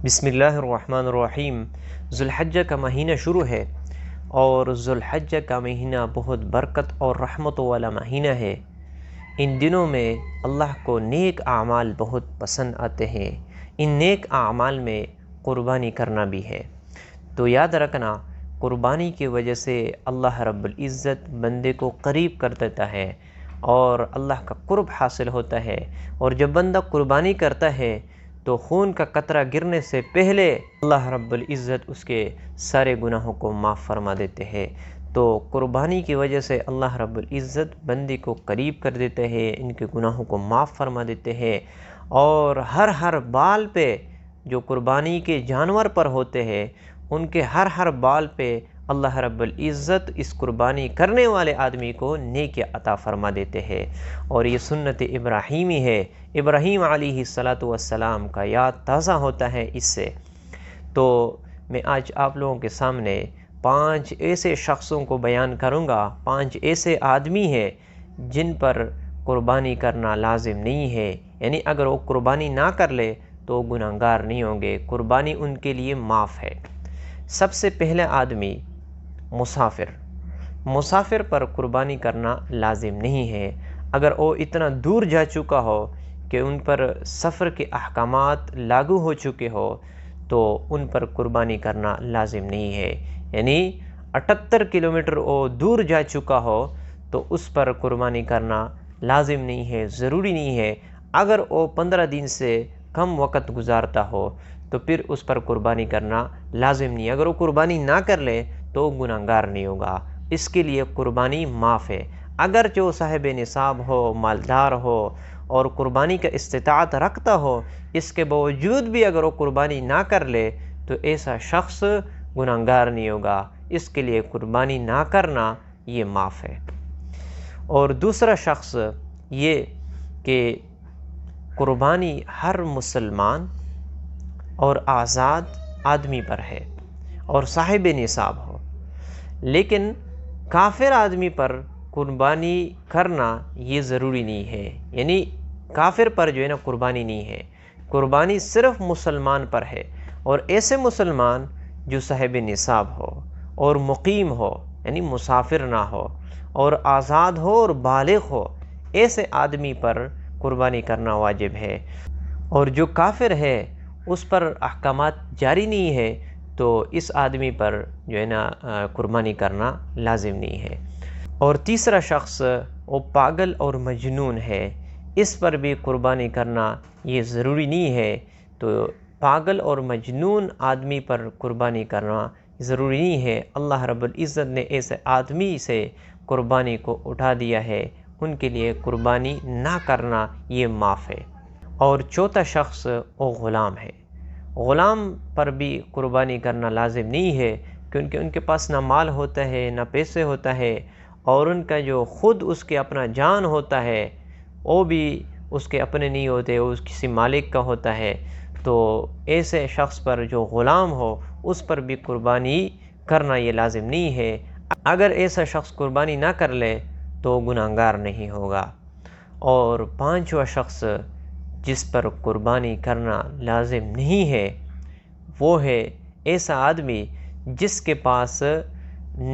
بسم اللہ الرحمن الرحیم۔ ذوالحجہ کا مہینہ شروع ہے اور ذوالحجہ کا مہینہ بہت برکت اور رحمت والا مہینہ ہے۔ ان دنوں میں اللہ کو نیک اعمال بہت پسند آتے ہیں۔ ان نیک اعمال میں قربانی کرنا بھی ہے۔ تو یاد رکھنا، قربانی کی وجہ سے اللہ رب العزت بندے کو قریب کر دیتا ہے اور اللہ کا قرب حاصل ہوتا ہے۔ اور جب بندہ قربانی کرتا ہے تو خون کا قطرہ گرنے سے پہلے اللہ رب العزت اس کے سارے گناہوں کو معاف فرما دیتے ہیں۔ تو قربانی کی وجہ سے اللہ رب العزت بندے کو قریب کر دیتے ہیں، ان کے گناہوں کو معاف فرما دیتے ہیں، اور ہر بال پہ جو قربانی کے جانور پر ہوتے ہیں ان کے ہر بال پہ اللہ رب العزت اس قربانی کرنے والے آدمی کو نیکی عطا فرما دیتے ہیں۔ اور یہ سنت ابراہیمی ہے، ابراہیم علیہ السلام کا یاد تازہ ہوتا ہے اس سے۔ تو میں آج آپ لوگوں کے سامنے 5 ایسے شخصوں کو بیان کروں گا، 5 ایسے آدمی ہیں جن پر قربانی کرنا لازم نہیں ہے، یعنی اگر وہ قربانی نہ کر لے تو گناہگار نہیں ہوں گے، قربانی ان کے لیے معاف ہے۔ سب سے پہلا آدمی مسافر پر قربانی کرنا لازم نہیں ہے۔ اگر وہ اتنا دور جا چکا ہو کہ ان پر سفر کے احکامات لاگو ہو چکے ہو تو ان پر قربانی کرنا لازم نہیں ہے، یعنی 78 کلومیٹر وہ دور جا چکا ہو تو اس پر قربانی کرنا لازم نہیں ہے، ضروری نہیں ہے۔ اگر وہ 15 دن سے کم وقت گزارتا ہو تو پھر اس پر قربانی کرنا لازم نہیں ہے۔ اگر وہ قربانی نہ کر لے تو گناہگار نہیں ہوگا، اس کے لیے قربانی معاف ہے۔ اگر جو صاحب نصاب ہو، مالدار ہو اور قربانی کا استطاعت رکھتا ہو، اس کے باوجود بھی اگر وہ قربانی نہ کر لے تو ایسا شخص گناہگار نہیں ہوگا، اس کے لیے قربانی نہ کرنا یہ معاف ہے۔ اور دوسرا شخص یہ کہ قربانی ہر مسلمان اور آزاد آدمی پر ہے اور صاحب نصاب ہو، لیکن کافر آدمی پر قربانی کرنا یہ ضروری نہیں ہے، یعنی کافر پر جو ہے نا قربانی نہیں ہے، قربانی صرف مسلمان پر ہے۔ اور ایسے مسلمان جو صاحب نصاب ہو اور مقیم ہو، یعنی مسافر نہ ہو، اور آزاد ہو اور بالغ ہو، ایسے آدمی پر قربانی کرنا واجب ہے۔ اور جو کافر ہے اس پر احکامات جاری نہیں ہے تو اس آدمی پر جو ہے نا قربانی کرنا لازم نہیں ہے۔ اور تیسرا شخص وہ پاگل اور مجنون ہے، اس پر بھی قربانی کرنا یہ ضروری نہیں ہے۔ تو پاگل اور مجنون آدمی پر قربانی کرنا ضروری نہیں ہے، اللہ رب العزت نے ایسے آدمی سے قربانی کو اٹھا دیا ہے، ان کے لیے قربانی نہ کرنا یہ معاف ہے۔ اور چوتھا شخص وہ غلام ہے، غلام پر بھی قربانی کرنا لازم نہیں ہے، کیونکہ ان کے پاس نہ مال ہوتا ہے نہ پیسے ہوتا ہے، اور ان کا جو خود اس کے اپنا جان ہوتا ہے وہ بھی اس کے اپنے نہیں ہوتے، وہ کسی مالک کا ہوتا ہے۔ تو ایسے شخص پر جو غلام ہو اس پر بھی قربانی کرنا یہ لازم نہیں ہے۔ اگر ایسا شخص قربانی نہ کر لے تو گناہگار نہیں ہوگا۔ اور 5واں شخص جس پر قربانی کرنا لازم نہیں ہے وہ ہے ایسا آدمی جس کے پاس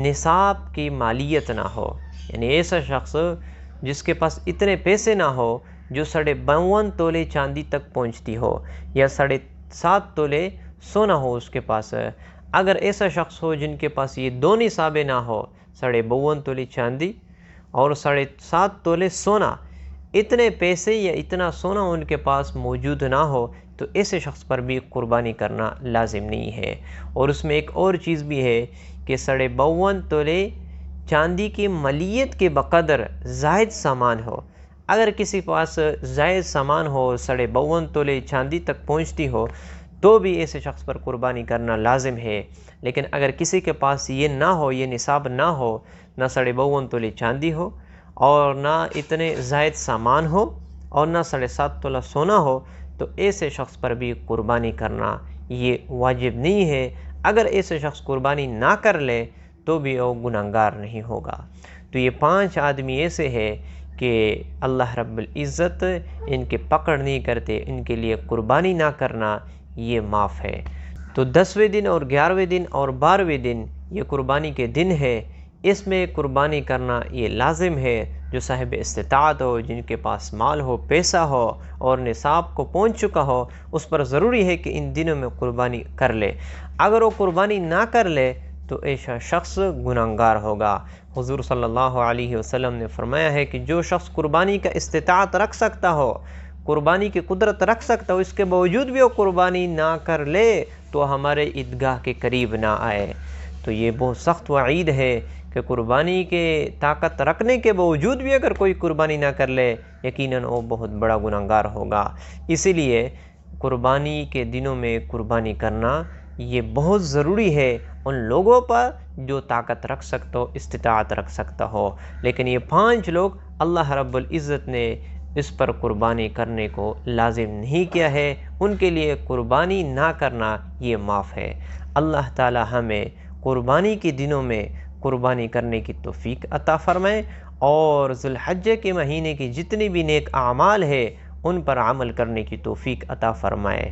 نصاب کی مالیت نہ ہو، یعنی ایسا شخص جس کے پاس اتنے پیسے نہ ہو جو 52.5 تولے چاندی تک پہنچتی ہو یا 7.5 تولے سونا ہو اس کے پاس۔ اگر ایسا شخص ہو جن کے پاس یہ 2 نصابیں نہ ہو، 52.5 تولے چاندی اور 7.5 تولے سونا، اتنے پیسے یا اتنا سونا ان کے پاس موجود نہ ہو تو ایسے شخص پر بھی قربانی کرنا لازم نہیں ہے۔ اور اس میں ایک اور چیز بھی ہے کہ 52.5 تولے چاندی کی مالیت کے بقدر زائد سامان ہو۔ اگر کسی پاس زائد سامان ہو، 52.5 تولے چاندی تک پہنچتی ہو، تو بھی ایسے شخص پر قربانی کرنا لازم ہے۔ لیکن اگر کسی کے پاس یہ نہ ہو، یہ نصاب نہ ہو، نہ 52.5 تولے چاندی ہو اور نہ اتنے زائد سامان ہو اور نہ 7.5 تولہ سونا ہو، تو ایسے شخص پر بھی قربانی کرنا یہ واجب نہیں ہے۔ اگر ایسے شخص قربانی نہ کر لے تو بھی وہ گناہگار نہیں ہوگا۔ تو یہ 5 آدمی ایسے ہیں کہ اللہ رب العزت ان کے پکڑ نہیں کرتے، ان کے لیے قربانی نہ کرنا یہ معاف ہے۔ تو 10ویں دن اور 11ویں دن اور 12ویں دن یہ قربانی کے دن ہے، اس میں قربانی کرنا یہ لازم ہے۔ جو صاحب استطاعت ہو، جن کے پاس مال ہو، پیسہ ہو اور نصاب کو پہنچ چکا ہو، اس پر ضروری ہے کہ ان دنوں میں قربانی کر لے۔ اگر وہ قربانی نہ کر لے تو ایسا شخص گنہگار ہوگا۔ حضور صلی اللہ علیہ وسلم نے فرمایا ہے کہ جو شخص قربانی کا استطاعت رکھ سکتا ہو، قربانی کی قدرت رکھ سکتا ہو، اس کے باوجود بھی وہ قربانی نہ کر لے تو ہمارے عیدگاہ کے قریب نہ آئے۔ تو یہ بہت سخت وعید ہے کہ قربانی کے طاقت رکھنے کے باوجود بھی اگر کوئی قربانی نہ کر لے، یقیناً وہ بہت بڑا گنہگار ہوگا۔ اسی لیے قربانی کے دنوں میں قربانی کرنا یہ بہت ضروری ہے ان لوگوں پر جو طاقت رکھ سکتا ہو، استطاعت رکھ سکتا ہو۔ لیکن یہ 5 لوگ اللہ رب العزت نے اس پر قربانی کرنے کو لازم نہیں کیا ہے، ان کے لیے قربانی نہ کرنا یہ معاف ہے۔ اللہ تعالی ہمیں قربانی کے دنوں میں قربانی کرنے کی توفیق عطا فرمائے، اور ذو الحجہ کے مہینے کی جتنی بھی نیک اعمال ہے ان پر عمل کرنے کی توفیق عطا فرمائے۔